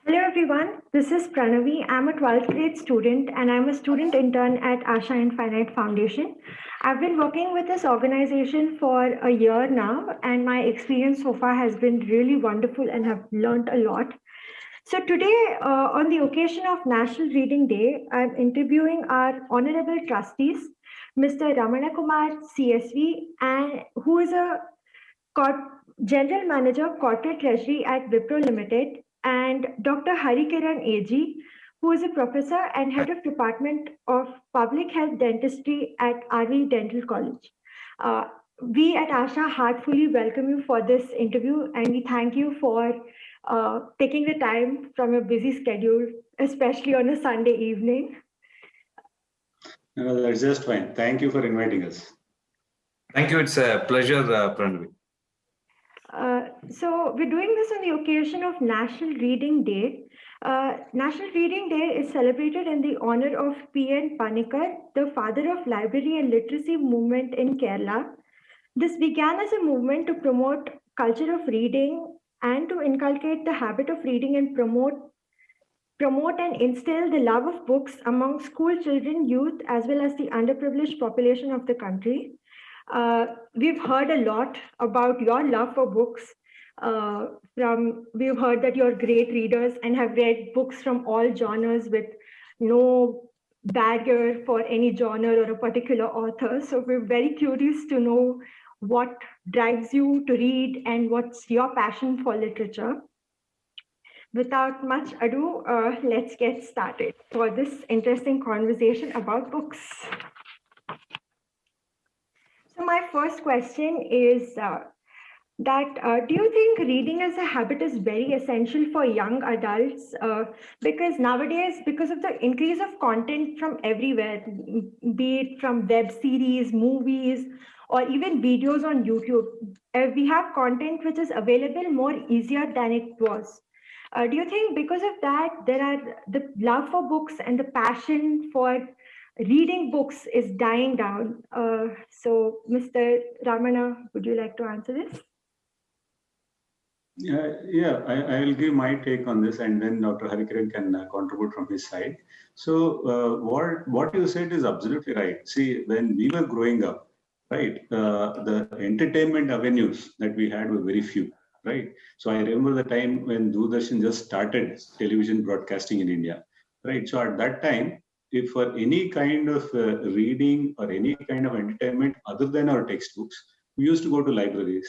Hello everyone, this is Pranavi. I'm a 12th grade student and I'm a student intern at Asha Infinite Foundation. I've been working with this organization for a year now and my experience so far has been really wonderful and have learned a lot. So today, on the occasion of National Reading Day, I'm interviewing our honorable trustees, Mr. Ramana Kumar CSV, and who is a General Manager, Corporate Treasury at Wipro Limited, and Dr. Harikaran AG, who is a professor and head of Department of Public Health Dentistry at RV Dental College. We at ASHA heartfully welcome you for this interview, and we thank you for taking the time from your busy schedule, especially on a Sunday evening. No, that's just fine. Thank you for inviting us. Thank you. It's a pleasure, Pranavi. So we're doing this on the occasion of National Reading Day. National Reading Day is celebrated in the honor of P.N. Panikkar, the father of library and literacy movement in Kerala. This began as a movement to promote culture of reading and to inculcate the habit of reading and promote and instill the love of books among school children, youth, as well as the underprivileged population of the country. We've heard a lot about your love for books. We've heard that you're great readers and have read books from all genres with no barrier for any genre or a particular author. So we're very curious to know what drives you to read and what's your passion for literature. Without much ado, let's get started for this interesting conversation about books. So my first question is do you think reading as a habit is very essential for young adults? Because nowadays, because of the increase of content from everywhere, be it from web series, movies, or even videos on YouTube, we have content which is available more easier than it was. Do you think because of that, the love for books and the passion for reading books is dying down? So, Mr. Ramana, would you like to answer this? I will give my take on this, and then Dr. Harikaran can contribute from his side. So, what you said is absolutely right. See, when we were growing up, right, the entertainment avenues that we had were very few, right? So, I remember the time when Doordarshan just started television broadcasting in India, right? So, at that time, if for any kind of reading or any kind of entertainment other than our textbooks, we used to go to libraries,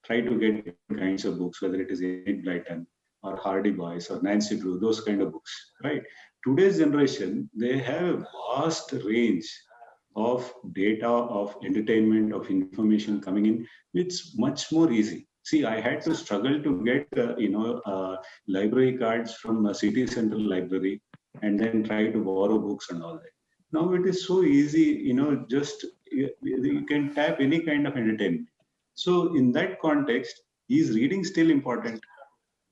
try to get different kinds of books, whether it is Enid Blyton or Hardy Boys or Nancy Drew, those kind of books, right? Today's generation, they have a vast range of data, of entertainment, of information coming in. It's much more easy. See, I had to struggle to get, library cards from a city central library and then try to borrow books and all that. Now it is so easy, just you can tap any kind of entertainment. So in that context, is reading still important?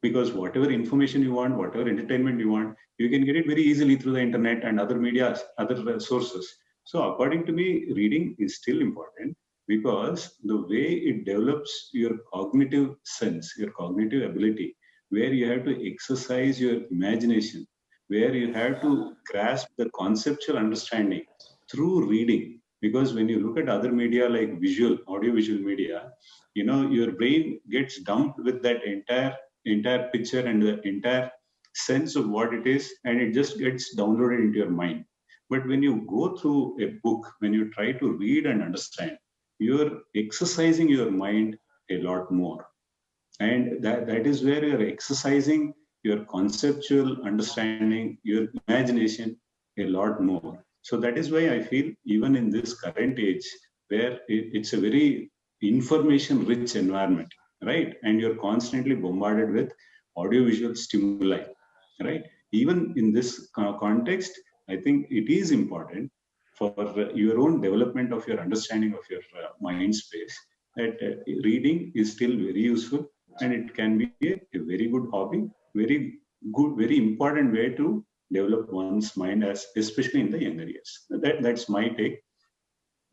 Because whatever information you want, whatever entertainment you want, you can get it very easily through the internet and other media, other sources. So according to me, reading is still important because the way it develops your cognitive sense, your cognitive ability, where you have to exercise your imagination, where you have to grasp the conceptual understanding through reading. Because when you look at other media like audiovisual media, your brain gets dumped with that entire picture and the entire sense of what it is, and it just gets downloaded into your mind. But when you go through a book, when you try to read and understand, you're exercising your mind a lot more. And that is where you're exercising your conceptual understanding, your imagination a lot more. So that is why I feel even in this current age, where it's a very information-rich environment, right? And you're constantly bombarded with audiovisual stimuli, right? Even in this context, I think it is important for your own development of your understanding of your mind space that reading is still very useful, and it can be a very good hobby, very good, very important way to develop one's mind, as especially in the younger years. That's my take.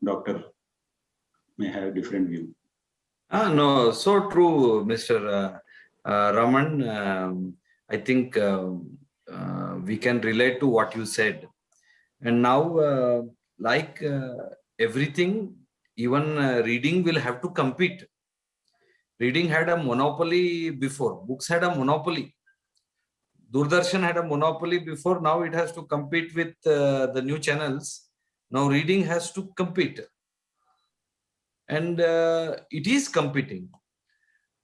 Doctor may have a different view. No, so true, Mr. Raman. I think we can relate to what you said. And now, everything, even reading will have to compete. Reading had a monopoly before. Books had a monopoly. Doordarshan had a monopoly before. Now it has to compete with the new channels. Now reading has to compete. And it is competing.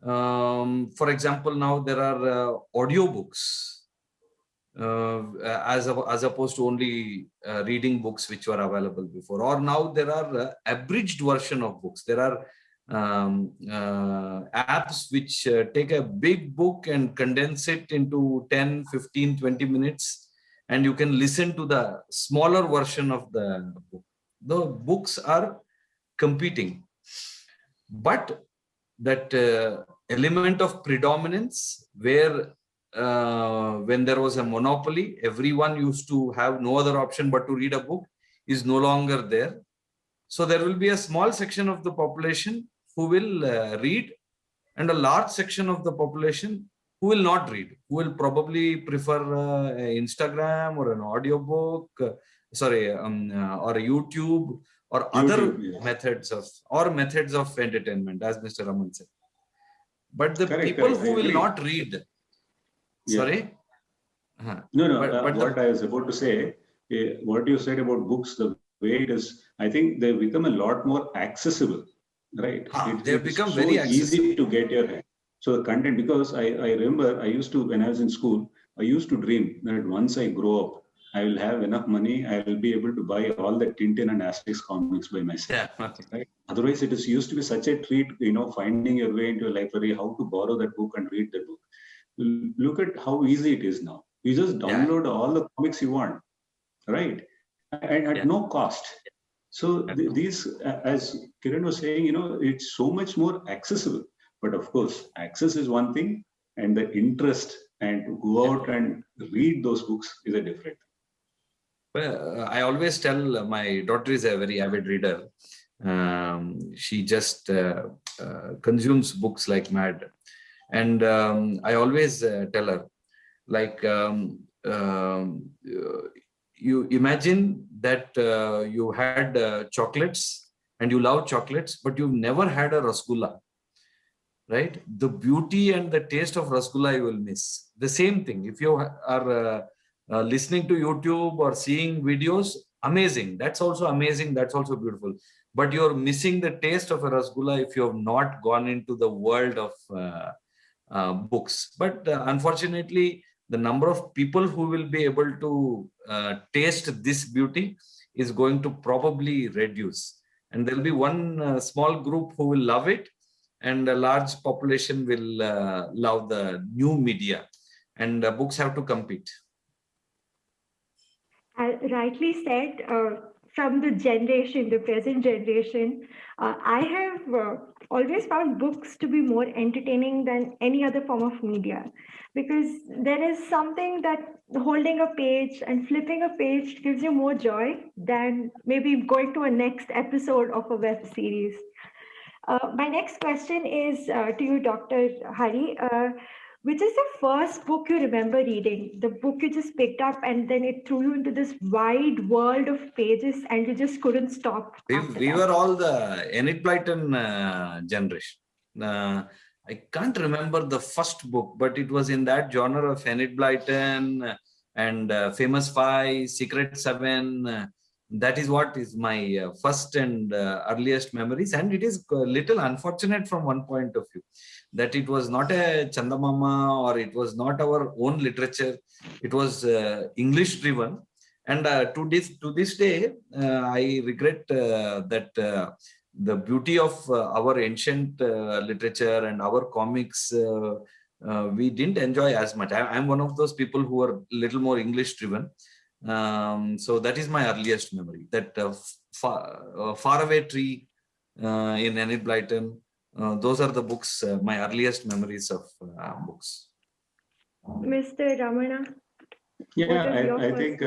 For example, now there are audiobooks. As opposed to only reading books which were available before. Or now there are abridged version of books. There are apps which take a big book and condense it into 10, 15, 20 minutes, and you can listen to the smaller version of the book. The books are competing. But that element of predominance where when there was a monopoly, everyone used to have no other option but to read a book is no longer there. So there will be a small section of the population who will read, and a large section of the population who will not read, who will probably prefer Instagram or an audiobook, or YouTube or other methods of entertainment, as Mr. Raman said. But the people who will not read, sorry? What I was about to say, what you said about books, the way it is, I think they've become a lot more accessible, right? They've become very easy to get your hand. So the content, because I remember when I was in school, I used to dream that once I grow up, I will have enough money, I will be able to buy all the Tintin and Asterix comics by myself. Yeah. Right? Otherwise, it used to be such a treat, finding your way into a library, how to borrow that book and read that book. Look at how easy it is now. You just download all the comics you want, right? And at no cost. So these, as Kiran was saying, it's so much more accessible. But of course, access is one thing, and the interest and to go out and read those books is a different thing. Well, I always tell my daughter is a very avid reader. She just consumes books like mad. And I always tell her, like, you imagine that you had chocolates and you love chocolates, but you've never had a rasgulla, right? The beauty and the taste of rasgulla you will miss. The same thing, if you are listening to YouTube or seeing videos, amazing. That's also amazing. That's also beautiful. But you're missing the taste of a rasgulla if you have not gone into the world of books. But unfortunately, the number of people who will be able to taste this beauty is going to probably reduce. And there'll be one small group who will love it, and a large population will love the new media. And books have to compete. Rightly said, from the present generation, I have always found books to be more entertaining than any other form of media, because there is something that holding a page and flipping a page gives you more joy than maybe going to a next episode of a web series. My next question is to you, Dr. Hari. Which is the first book you remember reading? The book you just picked up and then it threw you into this wide world of pages and you just couldn't stop. We were all the Enid Blyton generation. I can't remember the first book, but it was in that genre of Enid Blyton and Famous Five, Secret Seven. That is what is my first and earliest memories. And it is a little unfortunate from one point of view, that it was not a Chandamama or it was not our own literature. It was English driven. And to this day, I regret that the beauty of our ancient literature and our comics, we didn't enjoy as much. I'm one of those people who are a little more English driven. So that is my earliest memory, that Faraway Tree in Enid Blyton. Those are the books, my earliest memories of books. Mr. Ramana? Yeah, I think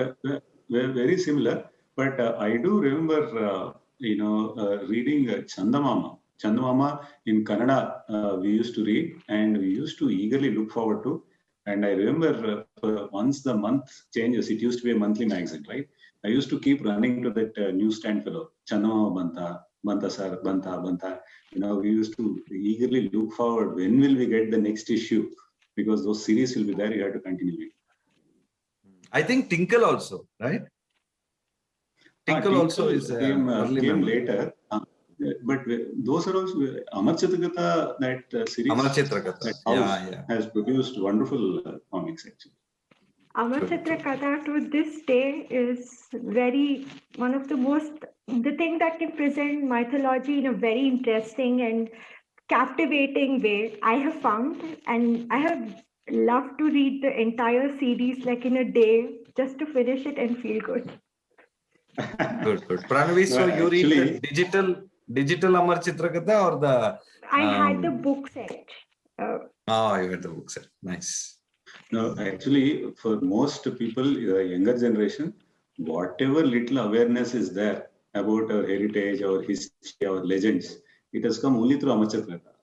we're very similar, but I do remember, reading Chandamama. Chandamama in Kannada, we used to read and we used to eagerly look forward to. And I remember once the month changes, it used to be a monthly magazine, right? I used to keep running to that newsstand fellow, Chanama Banta, Banta sir, Banta, Banta. We used to eagerly look forward, when will we get the next issue? Because those series will be there, you have to continue it. I think Tinkle also, right? Tinkle also is early came memory. later. But those are also Amar Chitragatha, that series. Amar Chitragatha. That house has produced wonderful comics actually. Amar Chitragatha to this day is one of the thing that can present mythology in a very interesting and captivating way I have found, and I have loved to read the entire series like in a day just to finish it and feel good. Good. Pranavi, so you read the digital Amar Chitragatha or the... I had the book set. You had the book set. Nice. No, actually, for most people, the younger generation, whatever little awareness is there about our heritage, our history, our legends, it has come only through Amar Chitragatha.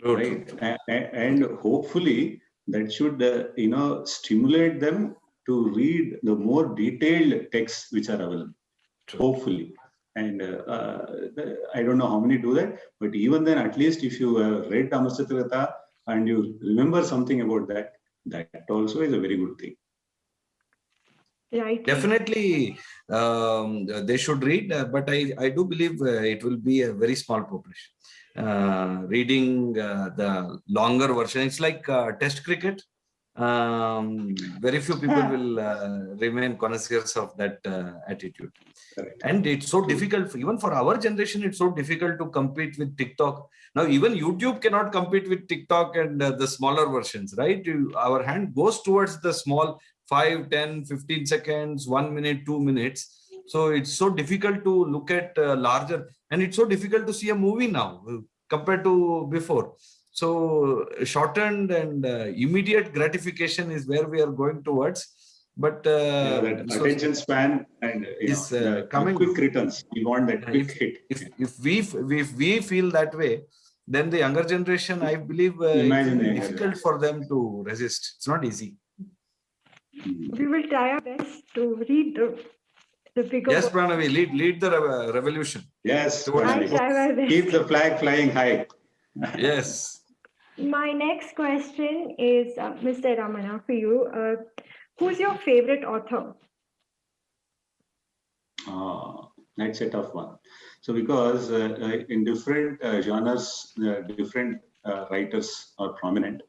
Right? And hopefully that should, stimulate them to read the more detailed texts which are available. True. Hopefully. And I don't know how many do that, but even then, at least if you have read Amar Chitragatha and you remember something about that, that also is a very good thing. Right. Definitely, they should read, but I do believe it will be a very small population. Reading the longer version, it's like test cricket. Very few people will remain connoisseurs of that attitude. Correct. And it's so difficult, even for our generation, it's so difficult to compete with TikTok. Now, even YouTube cannot compete with TikTok and the smaller versions, right? Our hand goes towards the small 5, 10, 15 seconds, 1 minute, 2 minutes. So it's so difficult to look at larger, and it's so difficult to see a movie now compared to before. So shortened and immediate gratification is where we are going towards. But that attention span and is coming quick returns. We want that quick hit. If we feel that way, then the younger generation, I believe, it will be difficult for them to resist. It's not easy. We will try our best to read the bigger. Yes, Pranavi, lead the revolution. Yes, keep the flag flying high. Yes. My next question is, Mr. Ramana, for you. Who's your favorite author? That's a tough one. So because in different genres, different writers are prominent.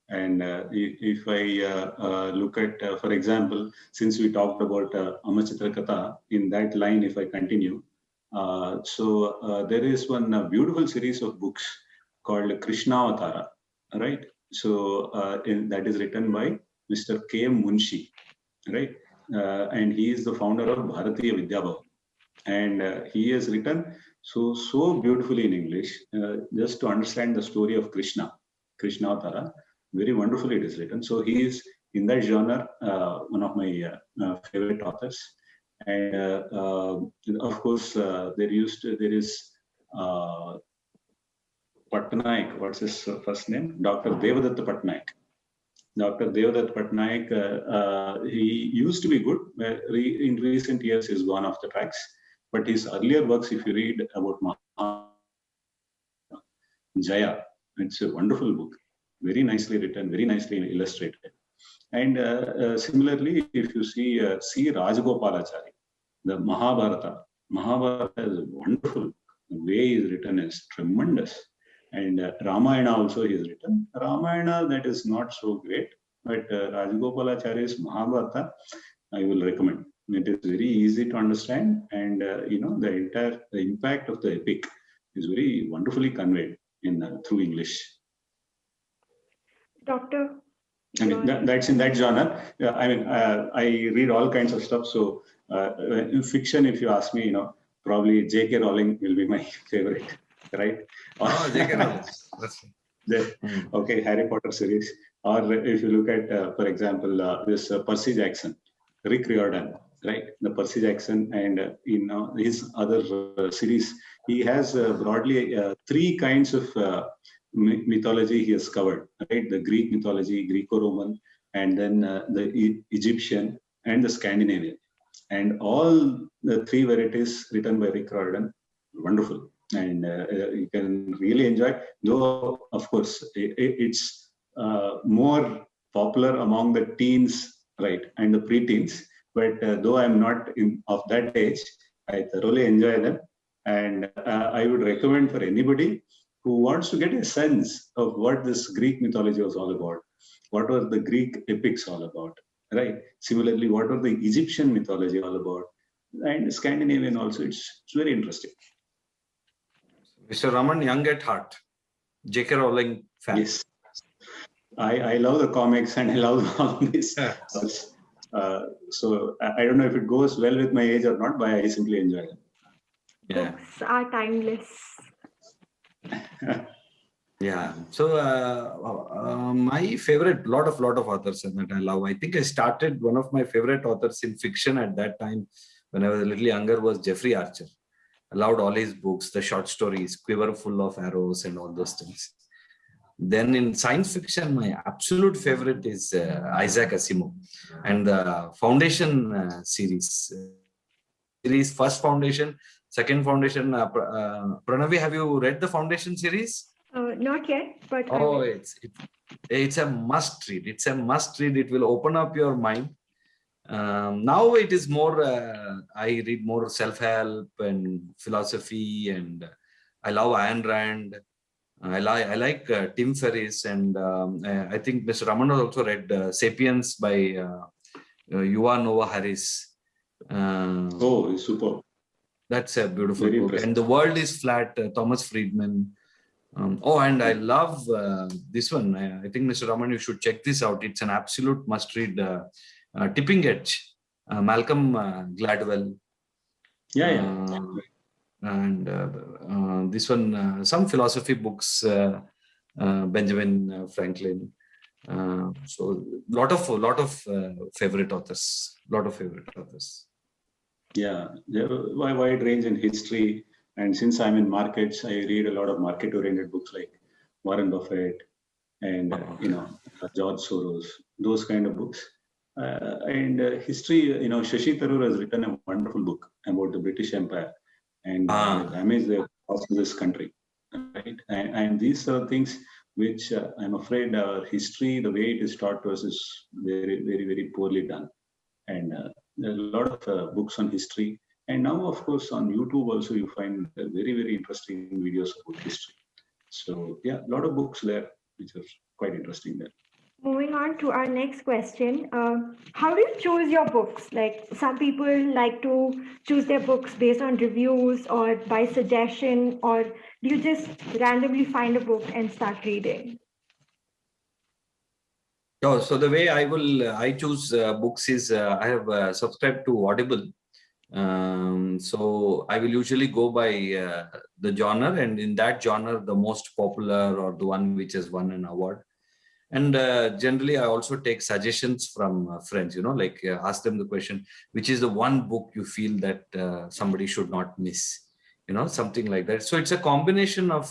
And if I look at, for example, since we talked about Amar Chitragatha, in that line, if I continue, there is one beautiful series of books called Krishnavatara, right? So that is written by Mr. K.M. Munshi, right? And he is the founder of Bharatiya Vidya Bhavan. And he has written so beautifully in English, just to understand the story of Krishnavatara. Very wonderfully it is written. So he is in that genre, one of my favorite authors. And of course, there is Patnaik. What's his first name? Dr. Devadatta Patnaik. Dr. Devadatta Patnaik, he used to be good. In recent years, he's gone off the tracks. But his earlier works, if you read about Jaya, it's a wonderful book. Very nicely written, very nicely illustrated. And similarly, if you see C. Rajagopalachari, the Mahabharata is wonderful. The way he is written is tremendous. And Ramayana also he has written. Ramayana, that is not so great, but Rajagopalachari's Mahabharata, I will recommend. It is very easy to understand, and the impact of the epic is very wonderfully conveyed through English. Doctor? I mean, that's in that genre. I read all kinds of stuff. So in fiction, if you ask me, probably J.K. Rowling will be my favorite, right? J.K. Rowling. Okay, Harry Potter series. Or if you look at, for example, this Percy Jackson, Rick Riordan, right? The Percy Jackson and his other series. He has broadly 3 kinds of mythology he has covered, right? The Greek mythology, Greco-Roman, and then the Egyptian and the Scandinavian. And all the three varieties written by Rick Riordan, wonderful. And you can really enjoy, though, of course, it's more popular among the teens, right, and the preteens. But though I'm not of that age, I thoroughly enjoy them. And I would recommend for anybody who wants to get a sense of what this Greek mythology was all about. What were the Greek epics all about, right? Similarly, what were the Egyptian mythology all about? And Scandinavian also, it's very interesting. Mr. Raman, young at heart, J.K. Rowling fan. Yes. I love the comics and I love all this. So I don't know if it goes well with my age or not, but I simply enjoy them. Yeah. Books are timeless. Yeah. So my favorite, lot of authors that I love. I think I started one of my favorite authors in fiction at that time when I was a little younger was Jeffrey Archer. I loved all his books, the short stories, Quiver Full of Arrows and all those things. Then in science fiction, my absolute favorite is Isaac Asimov and the Foundation series. First Foundation, second Foundation. Pranavi, have you read the Foundation series? Not yet, but oh, it's a must read. It's a must read. It will open up your mind. Now it is more. I read more self-help and philosophy, and I love Ayn Rand. I like Tim Ferriss, and I think Mr. Raman has also read *Sapiens* by Yuval Noah Harris. Oh, super! That's a beautiful Very book. impressive. And *The World is Flat*, Thomas Friedman. And I love this one. I think, Mr. Raman, you should check this out. It's an absolute must-read. *Tipping Edge*, Malcolm Gladwell. Yeah. And this one, some philosophy books, Benjamin Franklin. So lot of favorite authors. Yeah, there are a wide range in history. And since I'm in markets, I read a lot of market-oriented books like Warren Buffett and George Soros, those kind of books. And history, Shashi Tharoor has written a wonderful book about the British Empire and the damage they caused to this country. Right? And these are things which I'm afraid our history, the way it is taught to us, is very, very, very poorly done. And there are a lot of books on history. And now, of course, on YouTube also you find very, very interesting videos about history. So yeah, a lot of books there which are quite interesting there. Moving on to our next question. How do you choose your books? Like some people like to choose their books based on reviews or by suggestion, or do you just randomly find a book and start reading? Oh, so the way I choose books is I have subscribed to Audible. So I will usually go by the genre, and in that genre, the most popular or the one which has won an award. And generally, I also take suggestions from friends, ask them the question, which is the one book you feel that somebody should not miss, something like that. So it's a combination of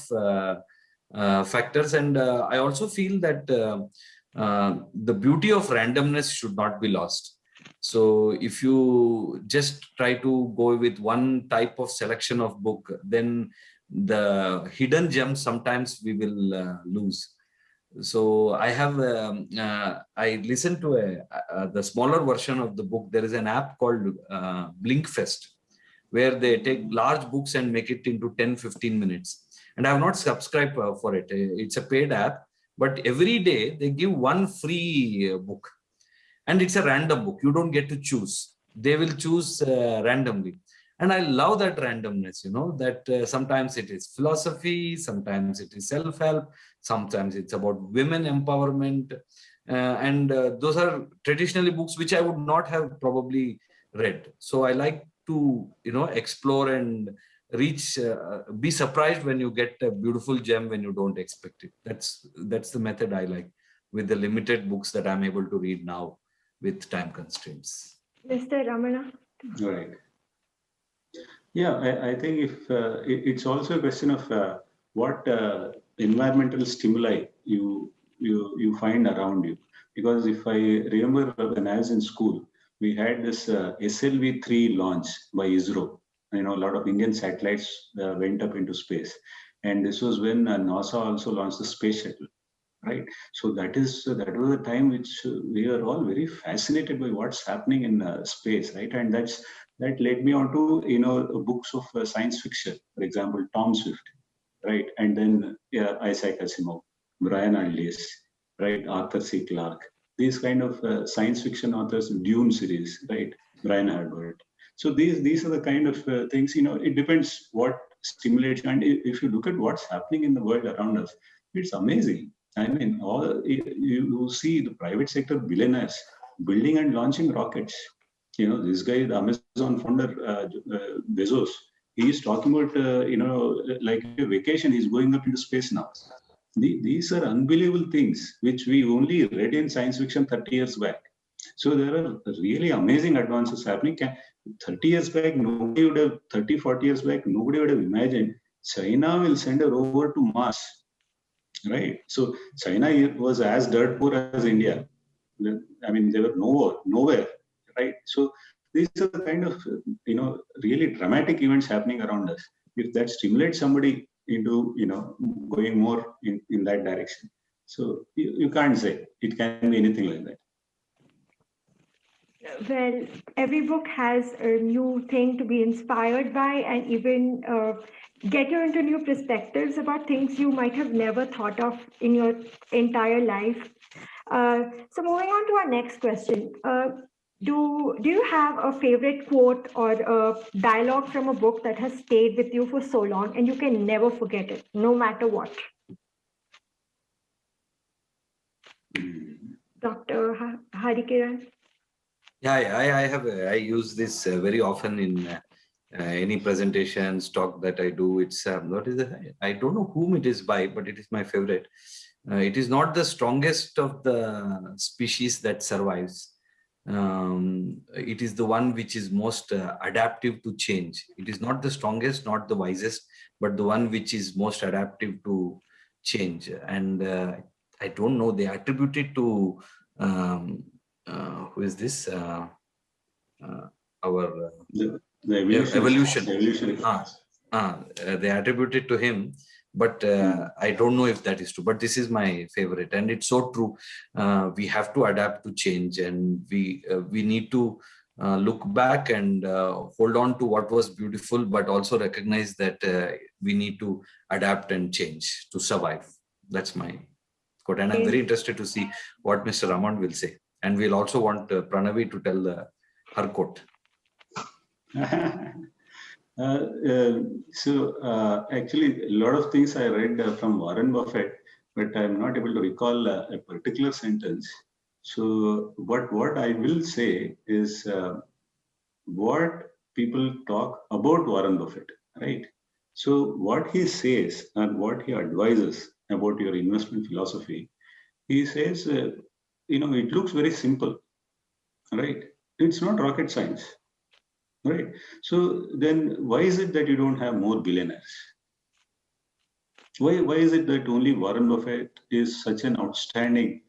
factors. And I also feel that the beauty of randomness should not be lost. So if you just try to go with one type of selection of book, then the hidden gems sometimes we will lose. So I have I listened to the smaller version of the book. There is an app called Blinkfest, where they take large books and make it into 10-15 minutes. And I have not subscribed for it. It's a paid app, but every day they give one free book. And it's a random book. You don't get to choose. They will choose randomly. And I love that randomness, that sometimes it is philosophy, sometimes it is self-help, sometimes it's about women empowerment. And those are traditionally books which I would not have probably read. So I like to, explore and reach, be surprised when you get a beautiful gem when you don't expect it. That's the method I like with the limited books that I'm able to read now with time constraints. Mr. Ramana? Right. Yeah, I think if it's also a question of what environmental stimuli you find around you. Because if I remember when I was in school, we had this SLV-3 launch by ISRO. You know, a lot of Indian satellites went up into space. And this was when NASA also launched the space shuttle, right? So that was the time which we are all very fascinated by what's happening in space, right? And that led me on to, you know, books of science fiction, for example, Tom Swift, right? And then Isaac Asimov, Brian Aldiss, right? Arthur C. Clarke, these kind of science fiction authors, Dune series, right? Brian Herbert. So these are the kind of things, you know, it depends what stimulates. And if you look at what's happening in the world around us, it's amazing. I mean, you see the private sector billionaires building and launching rockets. You know, this guy, the Amazon founder, Bezos, he is talking about, you know, like a vacation, he's going up into space now. These are unbelievable things which we only read in science fiction 30 years back. So there are really amazing advances happening. 30 years back, nobody would have, 30, 40 years back, nobody would have imagined China will send a rover to Mars, right? So China was as dirt poor as India. I mean, they were nowhere, right? So these are the kind of, you know, really dramatic events happening around us. If that stimulates somebody into, you know, going more in that direction. So you can't say it can be anything like that. Well, every book has a new thing to be inspired by, and even get you into new perspectives about things you might have never thought of in your entire life. So moving on to our next question. Do you have a favorite quote or a dialogue from a book that has stayed with you for so long and you can never forget it, no matter what? Dr. Harikiran? Yeah, I use this very often in any presentations, talk that I do. It's what is it? I don't know whom it is by, but it is my favorite. It is not the strongest of the species that survives. It is the one which is most adaptive to change. It is not the strongest, not the wisest, but the one which is most adaptive to change. And I don't know, they attribute it to who is this? Our the evolution. Evolution. They attribute it to him, but I don't know if that is true. But this is my favorite, and it's so true. We have to adapt to change, and we need to look back and hold on to what was beautiful, but also recognize that we need to adapt and change to survive. That's my quote, and I'm very interested to see what Mr. Raman will say. And we'll also want Pranavi to tell her quote. Actually, a lot of things I read from Warren Buffett, but I'm not able to recall a particular sentence. So what I will say is what people talk about Warren Buffett, right? So what he says and what he advises about your investment philosophy, he says, you know, it looks very simple, right? It's not rocket science, right? So then why is it that you don't have more billionaires? Why is it that only Warren Buffett is such an outstanding,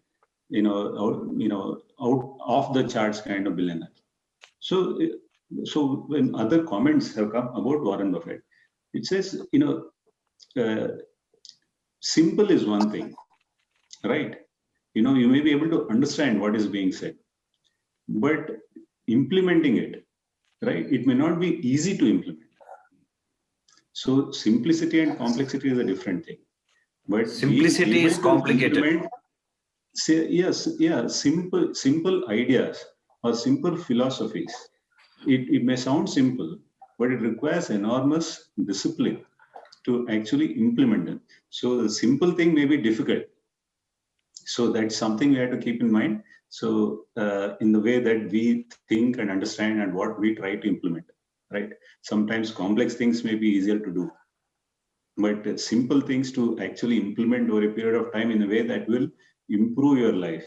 out off the charts kind of billionaire? So when other comments have come about Warren Buffett, it says, simple is one thing, right? You may be able to understand what is being said, but implementing it, right? It may not be easy to implement. So simplicity and complexity is a different thing. But simplicity is complicated. Simple ideas or simple philosophies. It may sound simple, but it requires enormous discipline to actually implement them. So the simple thing may be difficult. So that's something we have to keep in mind. So in the way that we think and understand and what we try to implement, right? Sometimes complex things may be easier to do, but simple things to actually implement over a period of time in a way that will improve your life,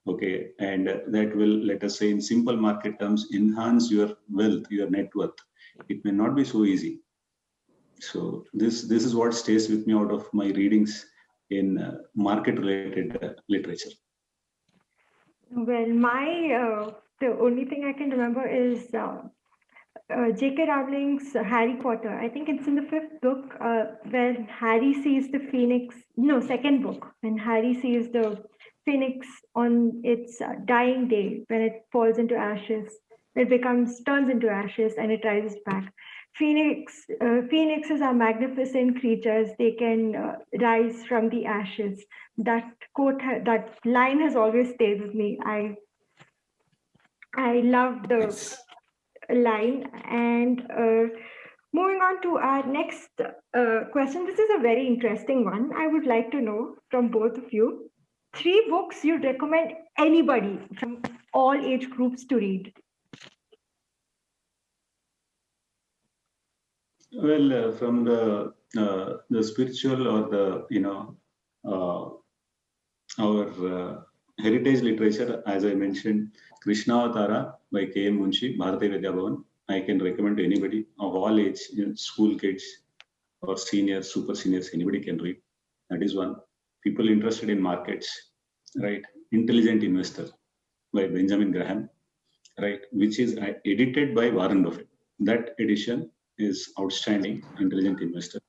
okay? And that will, let us say in simple market terms, enhance your wealth, your net worth. It may not be so easy. So this is what stays with me out of my readings in market-related literature. Well, the only thing I can remember is J.K. Rowling's Harry Potter. I think it's in the fifth book where Harry sees the phoenix. No, second book, when Harry sees the phoenix on its dying day, when it falls into ashes. It turns into ashes, and it rises back. Phoenixes are magnificent creatures. They can rise from the ashes. That that line has always stayed with me. I love the Nice. line. And moving on to our next question. This is a very interesting one. I would like to know from both of you, 3 books you'd recommend anybody from all age groups to read. Well, from the spiritual or the our heritage literature, as I mentioned, Krishna Avatara by K.M. Munshi, Bharati Vidya Bhavan. I can recommend to anybody of all age, school kids or seniors, super seniors, anybody can read. That is one. People interested in markets, right? Intelligent Investor by Benjamin Graham, right? Which is edited by Warren Buffett. That edition is outstanding, Intelligent Investor.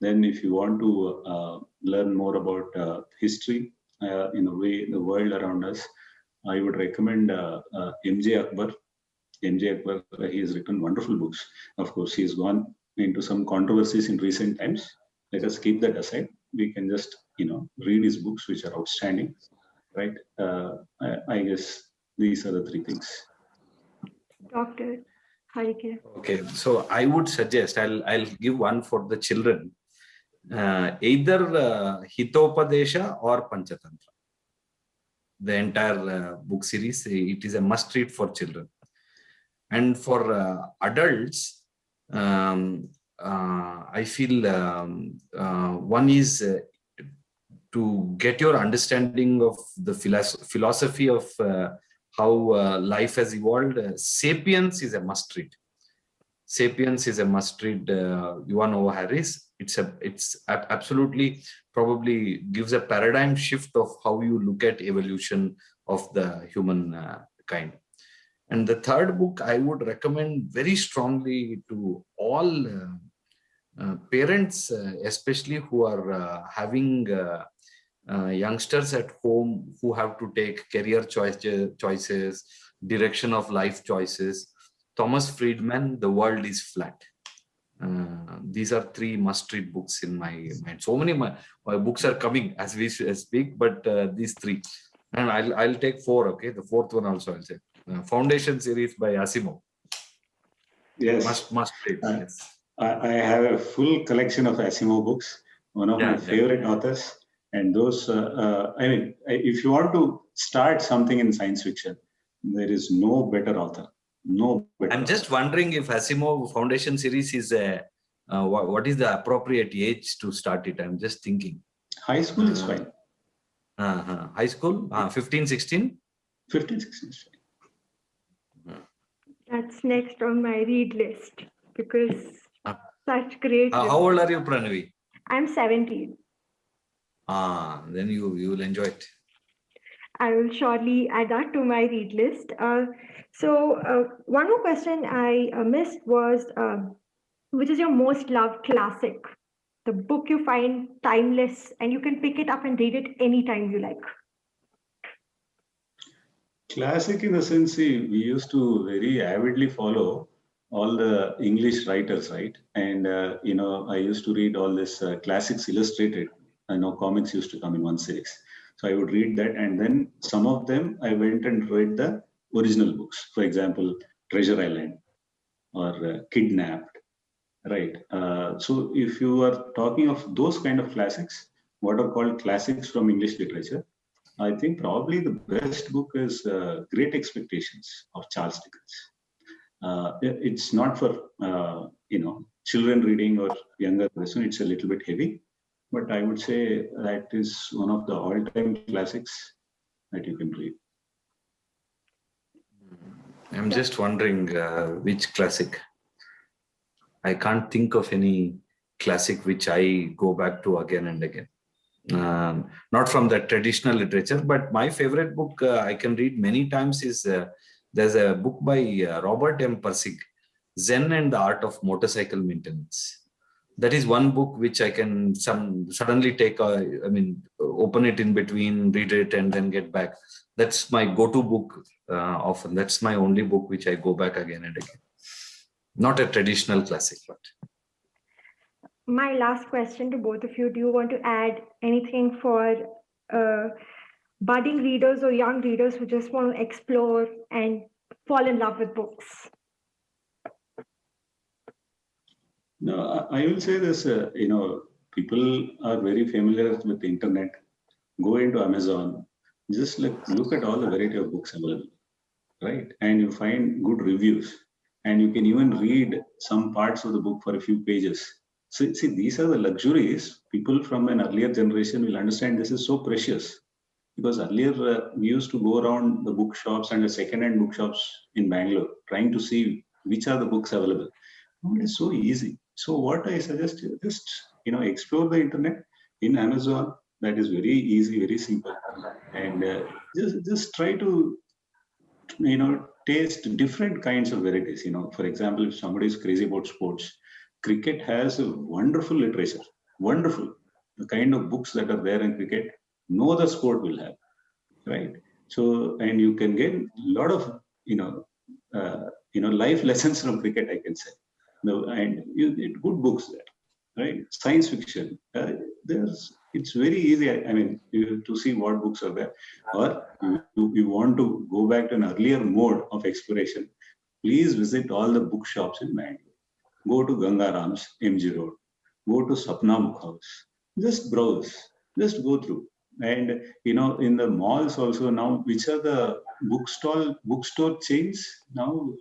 Then if you want to learn more about history, in a way, the world around us, I would recommend M.J. Akbar. M.J. Akbar, he has written wonderful books. Of course, he's gone into some controversies in recent times. Let us keep that aside. We can just, read his books, which are outstanding, right? I guess these are the 3 things. Dr. Harikar. Okay, so I would suggest I'll give one for the children. Either Hitopadesha or Panchatantra. The entire book series, it is a must read for children. And for adults, I feel one is to get your understanding of the philosophy of how life has evolved. Sapiens is a must read. Sapiens is a must read. Yuval Noah Harris. It's absolutely probably gives a paradigm shift of how you look at evolution of the human kind. And the third book I would recommend very strongly to all parents, especially who are having youngsters at home who have to take career choices, direction of life choices. Thomas Friedman, The World is Flat. These are 3 must-read books in my mind. So many my books are coming as we speak, but these 3. And I'll take 4, okay? The 4th one also I'll say. Foundation series by Asimov. Yes. Must read. Yes. I have a full collection of Asimov books, one of my favorite authors. And those, if you want to start something in science fiction, there is no better author. No better. I'm just wondering if Asimov Foundation series is what is the appropriate age to start it? I'm just thinking. High school is fine. High school? 15, 16? 15, 16 is fine. That's next on my read list because such great. How old are you, Pranavi? I'm 17. Then you will enjoy it. I will surely add that to my read list. So one more question I missed was, which is your most loved classic? The book you find timeless and you can pick it up and read it anytime you like. Classic in the sense, we used to very avidly follow all the English writers, right? And, I used to read all this Classics Illustrated. I know comics used to come in one series. So I would read that. And then some of them, I went and read the original books. For example, Treasure Island or Kidnapped, right? So if you are talking of those kind of classics, what are called classics from English literature, I think probably the best book is Great Expectations of Charles Dickens. It's not for children reading or younger person. It's a little bit heavy, but I would say that is one of the all-time classics that you can read. I'm just wondering which classic. I can't think of any classic which I go back to again and again. not from the traditional literature. But my favorite book I can read many times is there's a book by Robert M. Persig, Zen and the Art of Motorcycle Maintenance. That is one book which I can suddenly take, open it in between, read it, and then get back. That's my go-to book often. That's my only book which I go back again and again. Not a traditional classic, but. My last question to both of you, do you want to add anything for budding readers or young readers who just want to explore and fall in love with books? No, I will say this, people are very familiar with the internet. Go into Amazon, just look at all the variety of books available, right? And you find good reviews, and you can even read some parts of the book for a few pages. So, see, these are the luxuries. People from an earlier generation will understand this is so precious, because earlier we used to go around the bookshops and the second-hand bookshops in Bangalore trying to see which are the books available. Now it is so easy. So what I suggest is just explore the internet in Amazon. That is very easy, very simple, and just try to taste different kinds of varieties. For example, if somebody is crazy about sports, cricket has a wonderful literature, wonderful. The kind of books that are there in cricket, no other sport will have, right? So, and you can get a lot of life lessons from cricket, I can say. And you get good books there, right? Science fiction. It's very easy. To see what books are there. Or you want to go back to an earlier mode of exploration, please visit all the bookshops in Bangalore. Go to Gangaram's, MG Road. Go to Sapna Book House. Just browse. Just go through. And in the malls also now, which are the bookstore chains now?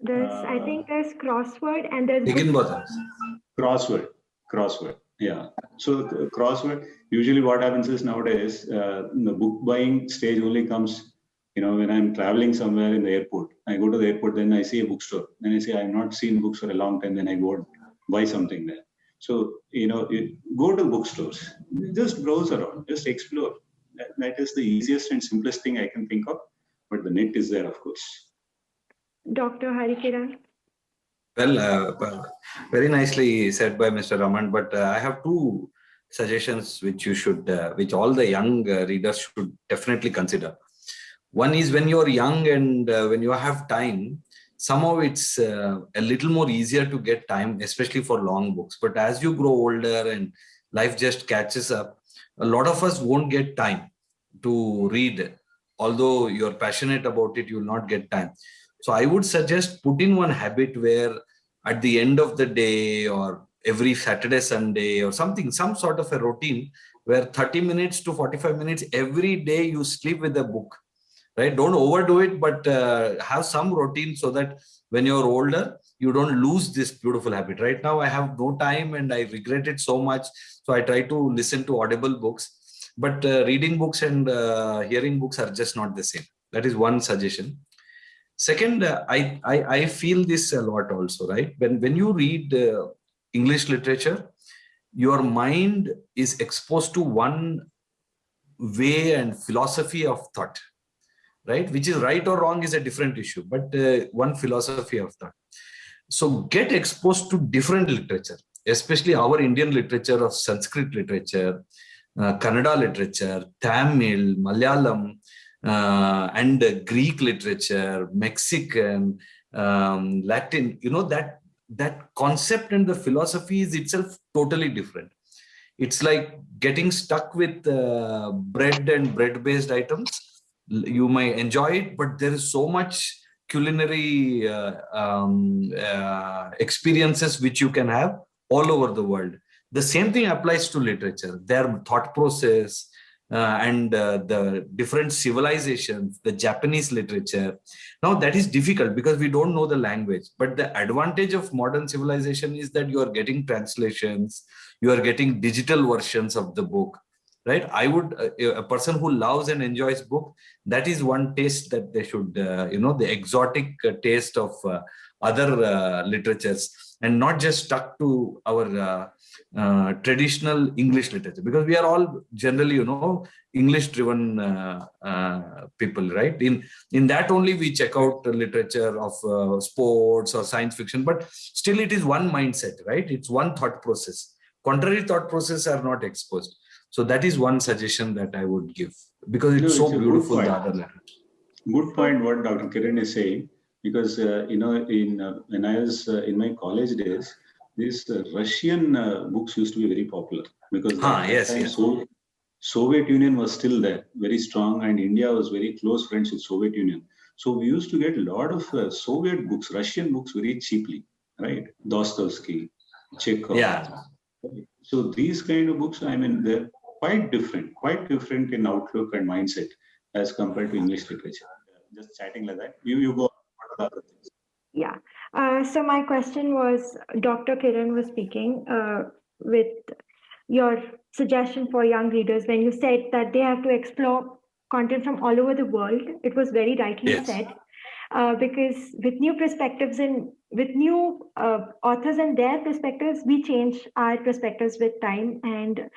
I think there's Crossword and there's Crossword. Yeah. So Crossword, usually what happens is nowadays, the book buying stage only comes, when I'm traveling somewhere in the airport. I go to the airport, then I see a bookstore. Then I say, I've not seen books for a long time. Then I go buy something there. So, go to bookstores, just browse around, just explore. That is the easiest and simplest thing I can think of. But the net is there, of course. Dr. Harikiran? Well, very nicely said by Mr. Raman, but I have two suggestions which which all the young readers should definitely consider. One is, when you're young and when you have time, somehow it's a little more easier to get time, especially for long books. But as you grow older and life just catches up, a lot of us won't get time to read. Although you're passionate about it, you'll not get time. So I would suggest put in one habit where at the end of the day or every Saturday, Sunday or something, some sort of a routine where 30 minutes to 45 minutes every day you sleep with a book, right? Don't overdo it, but have some routine so that when you're older, you don't lose this beautiful habit. Right now, I have no time and I regret it so much. So I try to listen to audible books, but reading books and hearing books are just not the same. That is one suggestion. Second, I feel this a lot also, right? When you read English literature, your mind is exposed to one way and philosophy of thought, right? Which is right or wrong is a different issue, but one philosophy of thought. So get exposed to different literature, especially our Indian literature of Sanskrit literature, Kannada literature, Tamil, Malayalam, and Greek literature, Mexican, Latin, that concept and the philosophy is itself totally different. It's like getting stuck with bread and bread-based items. You may enjoy it, but there is so much culinary experiences which you can have all over the world. The same thing applies to literature. Their thought process, and the different civilizations, the Japanese literature. Now that is difficult because we don't know the language, but the advantage of modern civilization is that you are getting translations, you are getting digital versions of the book, right? I would, a person who loves and enjoys book, that is one taste that they should, the exotic taste of other literatures, and not just stuck to our traditional English literature, because we are all generally, English driven people, right? In that only we check out the literature of sports or science fiction, but still it is one mindset, right? It's one thought process. Contrary thought process are not exposed. So that is one suggestion that I would give, because it's so beautiful, the other literature. Good point what Dr. Kiran is saying, because when I was in my college days, these Russian books used to be very popular, because Soviet Union was still there, very strong, and India was very close friends with Soviet Union. So we used to get a lot of Soviet books, Russian books, very cheaply, right? Dostoevsky, Chekhov. Yeah. So these kind of books, I mean, they're quite different in outlook and mindset as compared to English literature. Just chatting like that. You go on. What are the other things? Yeah. So my question was, Dr. Kiran was speaking with your suggestion for young readers when you said that they have to explore content from all over the world. It was very rightly said, because with new perspectives and with new authors and their perspectives, we change our perspectives with time, and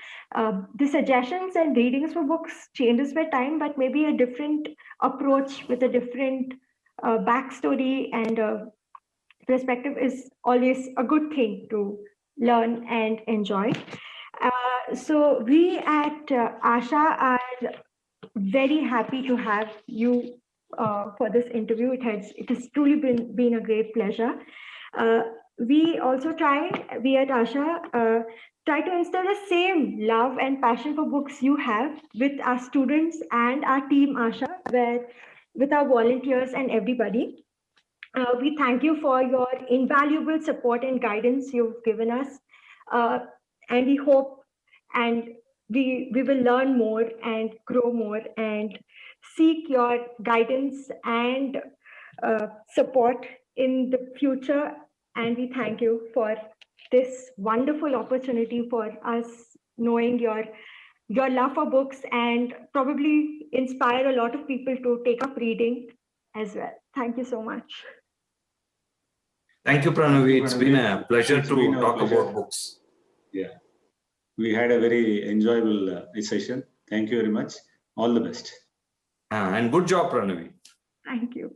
the suggestions and readings for books changes with time, but maybe a different approach with a different backstory and perspective is always a good thing to learn and enjoy. So we at Asha are very happy to have you for this interview. It has truly been a great pleasure. We also we at Asha try to instill the same love and passion for books you have with our students and our team Asha, where with our volunteers and everybody. We thank you for your invaluable support and guidance you've given us. And we hope and we will learn more and grow more and seek your guidance and support in the future. And we thank you for this wonderful opportunity for us knowing your love for books and probably inspire a lot of people to take up reading as well. Thank you so much. Thank you, Pranavi. It's been a pleasure to talk about books. Yeah. We had a very enjoyable session. Thank you very much. All the best. And good job, Pranavi. Thank you.